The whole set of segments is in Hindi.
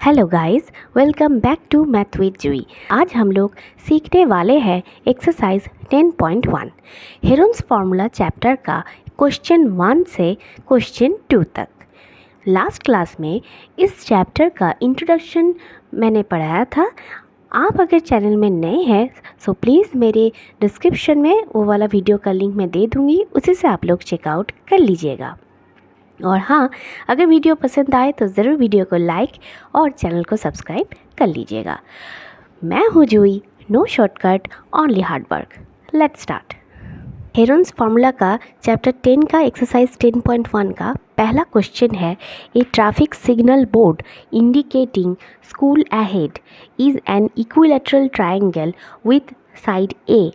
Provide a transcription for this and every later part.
Hello guys, welcome back to math with Jui. आज हम लोग सीखने वाले हैं एक्सरसाइज 10.1 हेरोन्स फार्मूला चैप्टर का क्वेश्चन 1 से क्वेश्चन 2 तक। लास्ट क्लास में इस चैप्टर का इंट्रोडक्शन मैंने पढ़ाया था। आप अगर चैनल में नए हैं सो प्लीज़ मेरे डिस्क्रिप्शन में वो वाला वीडियो का लिंक मैं दे दूँगी, उसी से आप लोग चेकआउट कर लीजिएगा। और हाँ, अगर वीडियो पसंद आए तो ज़रूर वीडियो को लाइक और चैनल को सब्सक्राइब कर लीजिएगा। मैं हूँ Juhi, no shortcut only hard work. Let's start. Heron's formula का चैप्टर 10 का एक्सरसाइज 10.1 का पहला क्वेश्चन है, a traffic signal board indicating school ahead is an equilateral triangle with side a.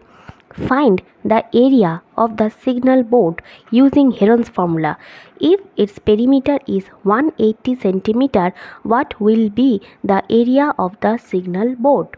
Find the area of the signal board using Heron's formula. If its perimeter is 180 centimeter, what will be the area of the signal board?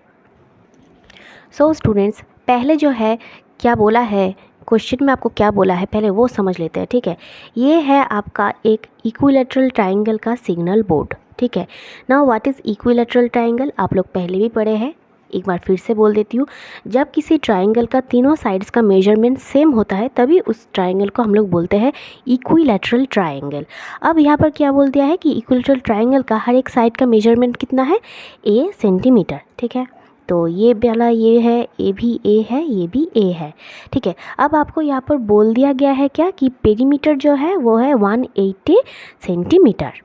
So students, पहले जो है क्या बोला है क्वेश्चन में, आपको क्या बोला है पहले वो समझ लेते हैं। ठीक है, ये है आपका एक इक्विलैटरल ट्रायंगल का सिग्नल बोर्ड। ठीक है, now what is equilateral triangle आप लोग पहले भी पढ़े हैं, एक बार फिर से बोल देती हूँ। जब किसी ट्रायंगल का तीनों साइड्स का मेजरमेंट सेम होता है तभी उस ट्रायंगल को हम लोग बोलते हैं इक्विलैटरल ट्रायंगल। अब यहाँ पर क्या बोल दिया है कि इक्विलैटरल ट्रायंगल का हर एक साइड का मेजरमेंट कितना है, ए सेंटीमीटर। ठीक है, तो ये वाला ये है, ए भी ए है, ये भी ए है। ठीक है, अब आपको यहाँ पर बोल दिया गया है क्या कि पेरीमीटर जो है वो है 180 सेंटीमीटर।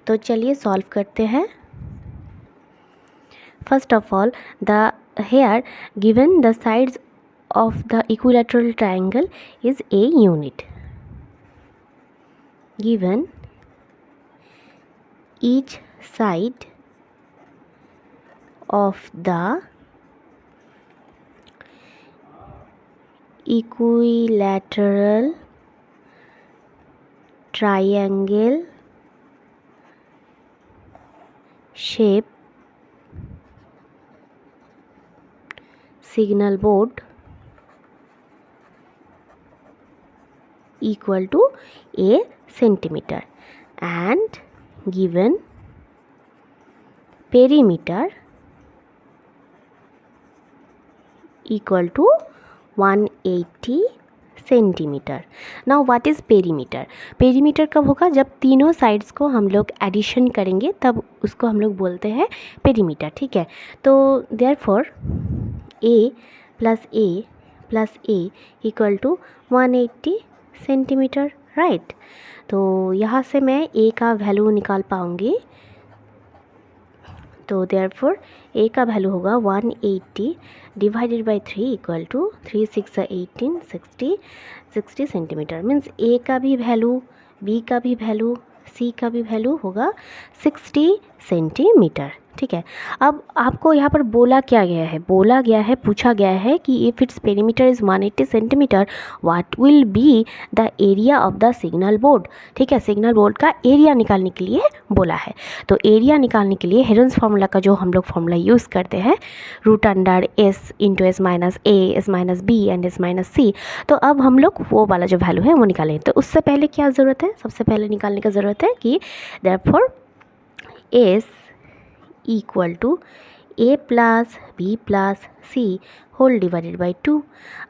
तो चलिए सॉल्व करते हैं। First of all the here given the sides of the equilateral triangle is a unit. Given each side of the equilateral triangle shape signal board equal to a centimeter and given perimeter equal to 180 centimetre. Now what is perimeter? Perimeter कब होगा? जब तीनों साइड्स को हम लोग एडिशन करेंगे तब उसको हम लोग बोलते हैं पेरीमीटर। ठीक है, तो therefore a plus a equal to 180 centimetre, right. तो यहाँ से मैं ए का वैल्यू निकाल पाऊँगी। तो देयरफॉर ए का वैल्यू होगा 180 divided by 3 equal to 3 6 18 60 centimetre. Means A का भी वैल्यू, बी का भी वैल्यू, सी का भी वैल्यू होगा 60 सेंटीमीटर। ठीक है, अब आपको यहाँ पर बोला क्या गया है, पूछा गया है कि if its perimeter is 180 centimetre what will be the area of the signal board. ठीक है, सिग्नल बोर्ड का एरिया निकालने के लिए बोला है। तो एरिया निकालने के लिए हेरोन्स फार्मूला का जो हम लोग फार्मूला यूज़ करते हैं, root under S into S minus A, S minus B and S minus C. तो अब हम लोग वो वाला जो वैल्यू है वो निकालें। तो उससे पहले क्या ज़रूरत है, सबसे पहले निकालने का ज़रूरत है कि therefore s equal to a plus b plus c whole divided by 2।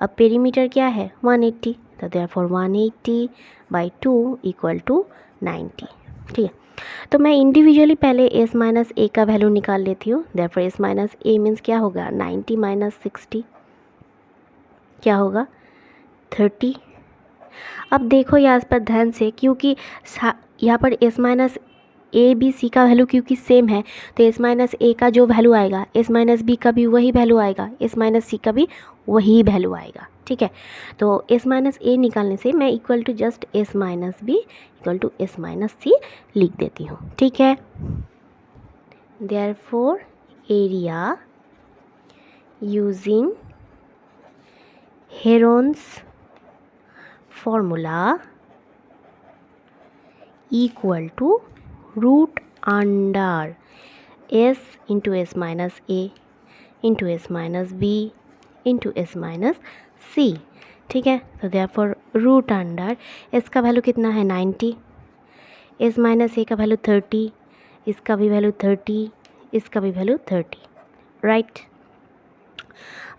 अब पेरीमीटर क्या है 180, तो देयरफॉर 180 बाई 2 इक्वल टू 90। ठीक है, तो मैं इंडिविजुअली पहले एस माइनस ए का वैल्यू निकाल लेती हूँ। देयरफॉर एस माइनस ए मीन्स क्या होगा, 90 माइनस 60 क्या होगा 30। अब देखो यहाँ पर ध्यान से, क्योंकि यहाँ पर s minus a b c का वैल्यू क्योंकि सेम है तो एस माइनस ए का जो वैल्यू आएगा एस माइनस बी का भी वही वैल्यू आएगा, एस माइनस सी का भी वही वैल्यू आएगा। ठीक है, तो एस माइनस ए निकालने से मैं equal to just S minus B equal to S minus C लिख देती हूँ। ठीक है, therefore area using Heron's formula equal to root under S into S minus A into S minus B into S minus C ठीक है। तो देयरफॉर रूट अंडर इसका वैल्यू कितना है 90, इस माइनस ए का वैल्यू 30, इसका भी वैल्यू 30, इसका भी वैल्यू 30, राइट।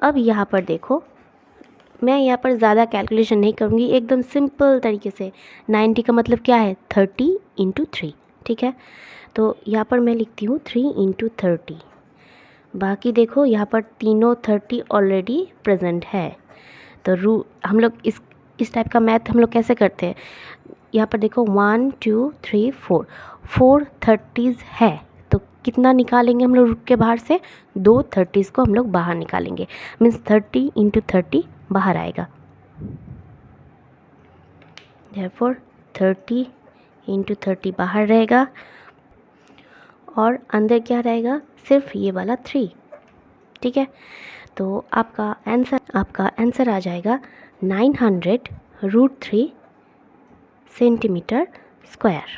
अब यहाँ पर देखो, मैं यहाँ पर ज़्यादा कैलकुलेशन नहीं करूँगी, एकदम सिंपल तरीके से 90 का मतलब क्या है 30 इंटू 3, ठीक है। तो यहाँ पर मैं लिखती हूँ 3 इंटू 30। बाकी देखो यहाँ पर तीनों 30 ऑलरेडी प्रेजेंट है। तो हम लोग इस टाइप का मैथ हम लोग कैसे करते हैं, यहाँ पर देखो 1 2 3 4, 4 30s है, तो कितना निकालेंगे हम लोग रूट के बाहर से, 2 30s को हम लोग बाहर निकालेंगे, मीन्स 30 इंटू 30 बाहर आएगा। therefore 30 इंटू 30 बाहर रहेगा और अंदर क्या रहेगा, सिर्फ ये वाला 3, ठीक है। तो आपका आंसर आ जाएगा 900√3 centimetre square.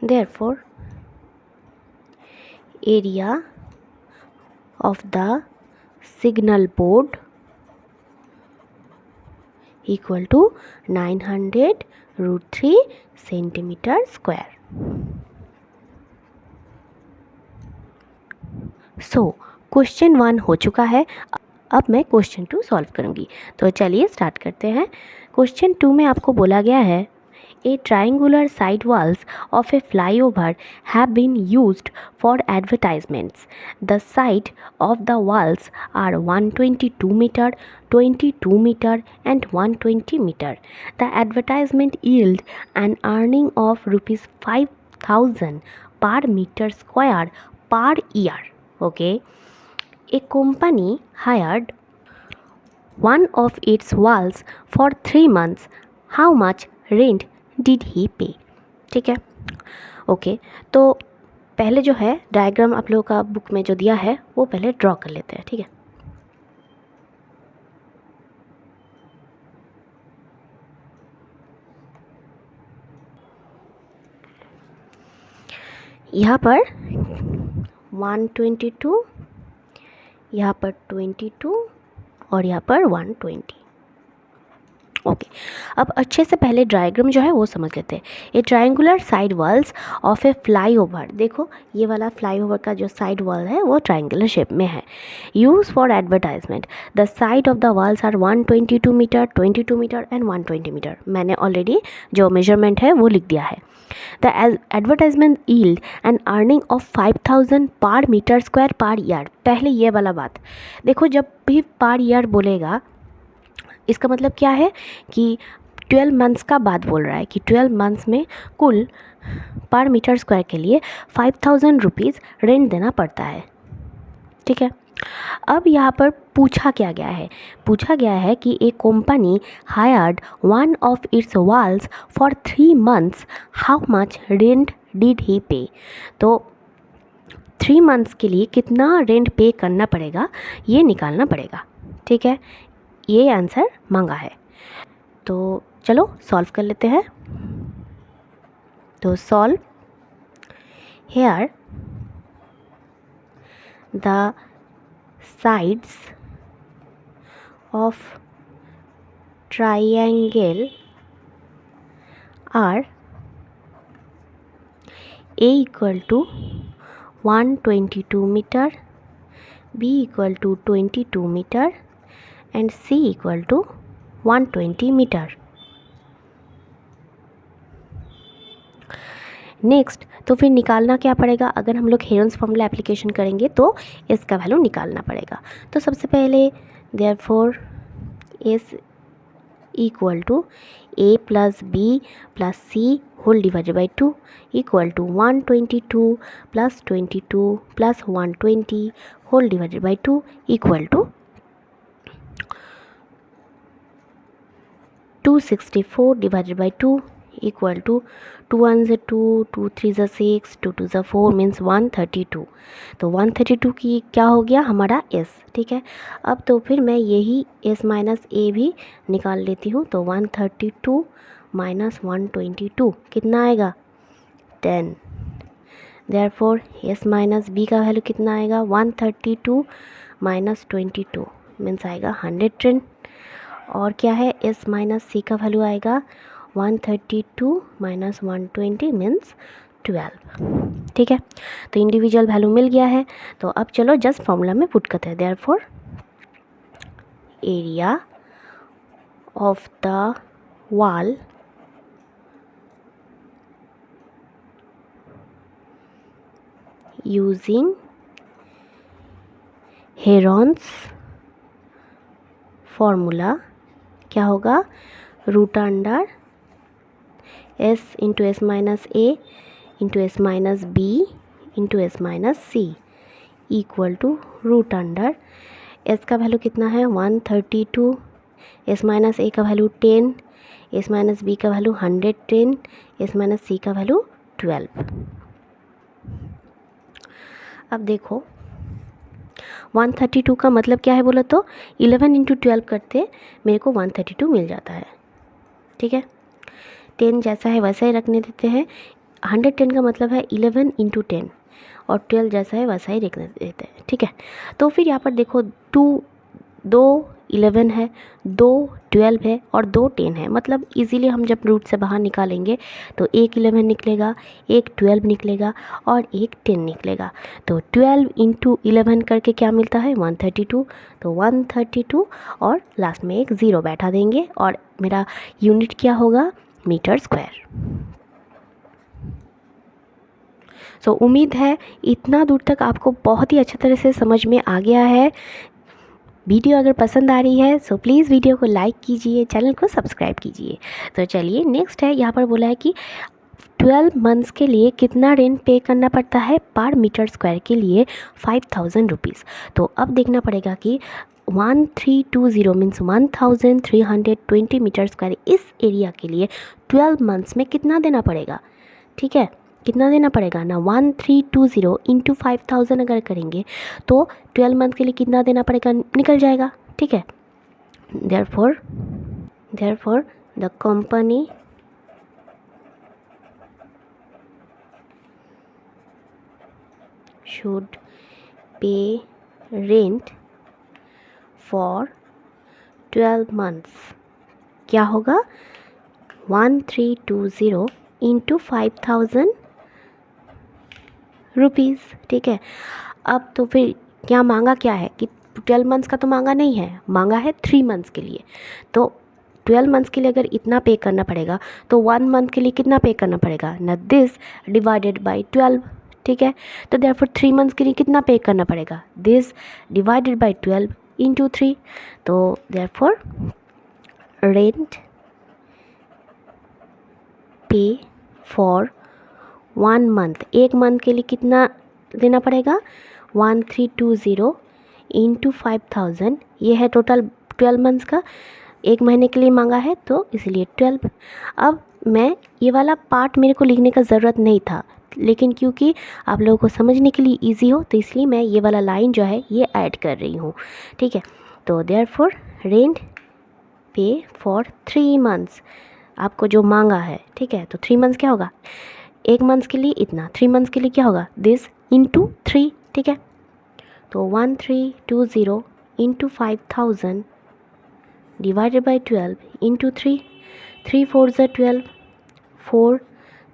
Therefore, area of the signal board equal to 900√3 centimetre square. So question 1 हो चुका है। अब मैं क्वेश्चन 2 सॉल्व करूँगी। तो चलिए स्टार्ट करते हैं। क्वेश्चन 2 में आपको बोला गया है A triangular side walls of a flyover have been used for advertisements. The side of the walls are 122 meter, 22 meter and 120 meter. The advertisement yield an earning of rupees 5,000 per meter square per year. Okay. A company hired one of its walls for 3 months. How much rent did he पे, ठीक है। ओके, तो पहले जो है डायग्राम आप लोगों का बुक में जो दिया है वो पहले ड्रॉ कर लेते हैं, ठीक है। यहाँ पर 122, यहाँ पर 22 और यहाँ पर 120। ओके, अब अच्छे से पहले डायग्राम जो है वो समझ लेते हैं। ये triangular side walls of A flyover, देखो ये वाला फ्लाईओवर का जो साइड वॉल है वो ट्रायंगुलर शेप में है। Use for advertisement, the side of the walls are 122 metre, 22 metre and 120 metre. मैंने ऑलरेडी जो मेजरमेंट है वो लिख दिया है। The advertisement yield an earning of 5,000 per metre square per year. पहले ये वाला बात देखो, जब भी पर ईयर बोलेगा इसका मतलब क्या है कि 12 मंथ्स का बात बोल रहा है कि 12 मंथ्स में कुल पर मीटर स्क्वायर के लिए 5,000 रुपीज़ रेंट देना पड़ता है, ठीक है। अब यहाँ पर पूछा क्या गया है, पूछा गया है कि एक company hired one of its walls for 3 months, how much rent did he पे। तो 3 मंथ्स के लिए कितना रेंट पे करना पड़ेगा ये निकालना पड़ेगा, ठीक है। ये आंसर मांगा है, तो चलो सॉल्व कर लेते हैं। तो solve, here the sides of triangle are A equal to 122 meter, B equal to 22 meter and C equal to 120 meter. Next तो फिर निकालना क्या पड़ेगा, अगर हम लोग हेरोन्स फॉर्मूला एप्लीकेशन करेंगे तो इसका वैल्यू निकालना पड़ेगा। तो सबसे पहले therefore is equal to A plus B plus C whole divided by 2 equal to 122 plus 22 plus 120 whole divided by 2 equal to 264 divided by 2 equal to 2 1 is 2, 2 3 is 6, 2 2 is 4 means 132। तो 132 की क्या हो गया हमारा s, ठीक है। अब तो फिर मैं यही s माइनस a भी निकाल लेती हूँ। तो 132 माइनस 122 कितना आएगा 10। देयरफॉर एस माइनस बी का वैल्यू कितना आएगा 132 माइनस 22 मीन्स आएगा 110। और क्या है एस माइनस सी का वैल्यू आएगा 132 माइनस 120 मीन्स 12। ठीक है, तो इंडिविजुअल वैल्यू मिल गया है। तो अब चलो जस्ट फॉर्मूला में पुट करते हैं। Therefore area of the wall using Heron's formula क्या होगा, root under S into S minus A into S minus B into S minus c equal to root under s का वैल्यू कितना है 132, एस माइनस ए का वैल्यू 10, एस माइनस बी का वैल्यू 110, एस माइनस सी का वैल्यू 12। अब देखो 132 का मतलब क्या है बोला तो 11 इंटू 12 करते मेरे को 132 मिल जाता है। ठीक है, 10 जैसा है वैसा ही रखने देते हैं। 110 का मतलब है 11 इंटू 10 और 12 जैसा है वैसा ही रखने देते हैं। ठीक है, तो फिर यहाँ पर देखो 2 11 है, 2 12 है और 2 10 है। मतलब इजीली हम जब रूट से बाहर निकालेंगे तो एक 11 निकलेगा, एक 12 निकलेगा और एक 10 निकलेगा। तो 12 इंटू 11 करके क्या मिलता है 132। तो 132 और लास्ट में एक 0 बैठा देंगे और मेरा यूनिट क्या होगा मीटर स्क्वायर। सो उम्मीद है इतना दूर तक आपको बहुत ही अच्छी तरह से समझ में आ गया है। वीडियो अगर पसंद आ रही है सो प्लीज़ वीडियो को लाइक कीजिए, चैनल को सब्सक्राइब कीजिए। तो चलिए नेक्स्ट है, यहाँ पर बोला है कि 12 मंथ्स के लिए कितना रेंट पे करना पड़ता है पर मीटर स्क्वायर के लिए 5000 रुपीज़। तो अब देखना पड़ेगा कि 1320 मीन्स 1320 मीटर स्क्वायर इस एरिया के लिए 12 मंथ्स में कितना देना पड़ेगा। ठीक है, कितना देना पड़ेगा ना 1320 इंटू 5000 अगर करेंगे तो 12 मंथ के लिए कितना देना पड़ेगा निकल जाएगा। ठीक है, therefore the company should pay rent for 12 months क्या होगा 1320 इंटू 5000 रुपीज़। ठीक है, अब तो फिर क्या मांगा क्या है कि 12 मंथ्स का तो मांगा नहीं है, मांगा है 3 मंथ्स के लिए। तो 12 मंथ्स के लिए अगर इतना पे करना पड़ेगा तो 1 मंथ के लिए कितना पे करना पड़ेगा ना दिस डिवाइडेड बाय 12। ठीक है, तो देयरफॉर 3 मंथ्स के लिए कितना पे करना पड़ेगा दिस डिवाइडेड बाय 12 इंटू 3। तो देयरफॉर रेंट पे फॉर 1 मंथ, एक मंथ के लिए कितना देना पड़ेगा 1320 इंटू 5000, ये है टोटल 12 मंथ्स का। एक महीने के लिए मांगा है तो इसलिए 12। अब मैं ये वाला पार्ट मेरे को लिखने का ज़रूरत नहीं था, लेकिन क्योंकि आप लोगों को समझने के लिए इजी हो तो इसलिए मैं ये वाला लाइन जो है ये ऐड कर रही हूँ। ठीक है, तो देयरफॉर रेंट पे फॉर 3 मंथ्स आपको जो मांगा है। ठीक है, तो 3 मंथ्स क्या होगा, एक मंथ्स के लिए इतना, 3 मंथ्स के लिए क्या होगा दिस इंटू 3। ठीक है, तो 1320 इंटू 5000 डिवाइडेड बाई 12 इंटू 3, 3 4 ज़ा 12, 4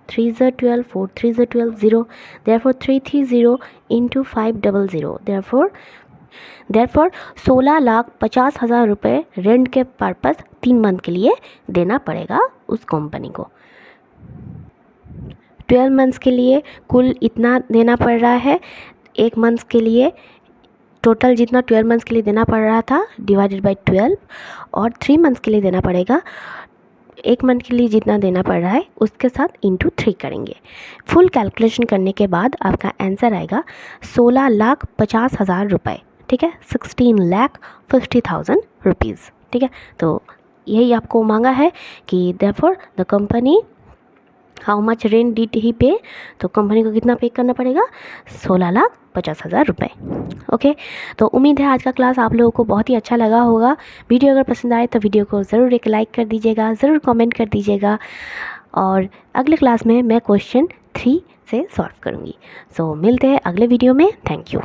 3 ज़ा 12, 4 3 ज़ा 12, 0, देयरफॉर 330 इंटू 500, देयरफॉर 16,50,000 रुपये रेंट के पर्पस 3 मंथ के लिए देना पड़ेगा उस कंपनी को। 12 मंथ्स के लिए कुल इतना देना पड़ रहा है, एक मंथ्स के लिए टोटल जितना 12 मंथ्स के लिए देना पड़ रहा था डिवाइडेड बाय 12 और 3 मंथ्स के लिए देना पड़ेगा, एक मंथ के लिए जितना देना पड़ रहा है उसके साथ इंटू 3 करेंगे। फुल कैलकुलेशन करने के बाद आपका आंसर आएगा 16,50,000 रुपये। ठीक है, 16,50,000 रुपीज़। ठीक है, तो यही आपको मांगा है कि therefore the company how much rent did he पे, तो कंपनी को कितना पे करना पड़ेगा 16,50,000 रुपये। ओके, तो उम्मीद है आज का क्लास आप लोगों को बहुत ही अच्छा लगा होगा। वीडियो अगर पसंद आए तो वीडियो को ज़रूर एक लाइक कर दीजिएगा, ज़रूर कमेंट कर दीजिएगा और अगले क्लास में मैं क्वेश्चन 3 से सॉल्व करूँगी। सो मिलते हैं अगले वीडियो में। Thank you.